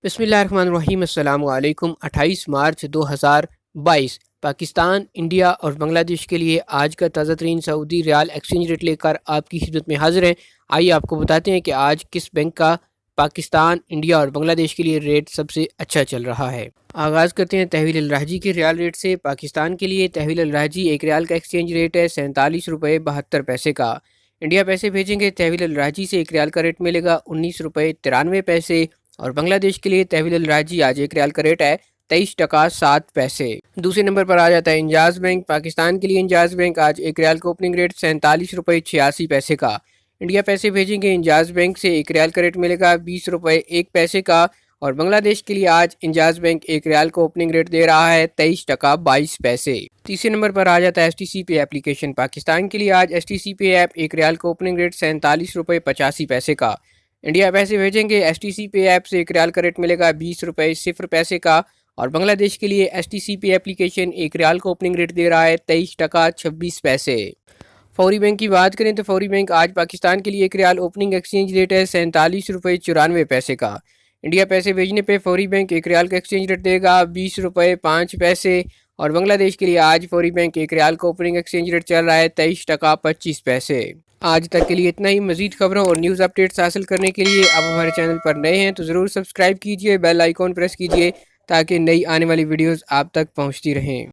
بسم اللہ الرحمن الرحیم۔ السلام علیکم۔ 28 مارچ 2022 پاکستان، انڈیا اور بنگلہ دیش کے لیے آج کا تازہ ترین سعودی ریال ایکسچینج ریٹ لے کر آپ کی خدمت میں حاضر ہیں۔ آئیے آپ کو بتاتے ہیں کہ آج کس بینک کا پاکستان، انڈیا اور بنگلہ دیش کے لیے ریٹ سب سے اچھا چل رہا ہے۔ آغاز کرتے ہیں تحویل الراجی کے ریال ریٹ سے۔ پاکستان کے لیے تحویل الراجی ایک ریال کا ایکسچینج ریٹ ہے 47 روپے 72 پیسے کا۔ انڈیا پیسے بھیجیں گے تحویل الراجی سے ایک ریال کا ریٹ ملے گا 19 روپے 93 پیسے، اور بنگلہ دیش کے لیے تحویل الراجی آج ایک ریال کا ریٹ ہے 23 ٹکا 7 پیسے۔ دوسرے نمبر پر آ جاتا ہے انجاز بینک۔ پاکستان کے لیے انجاز بینک آج ایک ریال کا اوپننگ ریٹ 47 روپے 86 پیسے کا۔ انڈیا پیسے بھیجیں گے انجاز بینک سے ایک ریال کا ریٹ ملے گا 20 روپے 1 پیسے کا، اور بنگلہ دیش کے لیے آج انجاز بینک ایک ریال کو اوپننگ ریٹ دے رہا ہے 23 ٹکا 22 پیسے۔ تیسرے نمبر پر آ جاتا ہے ایس ٹی سی پے اپلیکیشن۔ پاکستان کے لیے آج ایس ٹی سی پے ایپ ایک ریال کا اوپننگ ریٹ 47 روپے 85 پیسے کا۔ انڈیا پیسے بھیجیں گے ایس ٹی سی پے ایپ سے ایک ریال کا ریٹ ملے گا 20 روپے 0 پیسے کا، اور بنگلہ دیش کے لیے ایس ٹی سی پے اپلیکیشن ایک ریال کا اوپننگ ریٹ دے رہا ہے 23 ٹکا 26 پیسے۔ فوری بینک کی بات کریں تو فوری بینک آج پاکستان کے لیے ایک ریال اوپننگ ایکسچینج ریٹ ہے 47 روپے 94 پیسے کا۔ انڈیا پیسے بھیجنے پہ فوری بینک ایک ریال کا ایکسچینج ریٹ دے گا 20 روپے 5 پیسے، اور بنگلہ دیش کے لیے آج فوری بینک ایک ریال کا اوپننگ ایکسچینج ریٹ چل رہا ہے 23 ٹکا 25 پیسے۔ آج تک کے لیے اتنا ہی۔ مزید خبروں اور نیوز اپڈیٹس حاصل کرنے کے لیے آپ ہمارے چینل پر نئے ہیں تو ضرور سبسکرائب کیجئے، بیل آئیکن پریس کیجئے تاکہ نئی آنے والی ویڈیوز آپ تک پہنچتی رہیں۔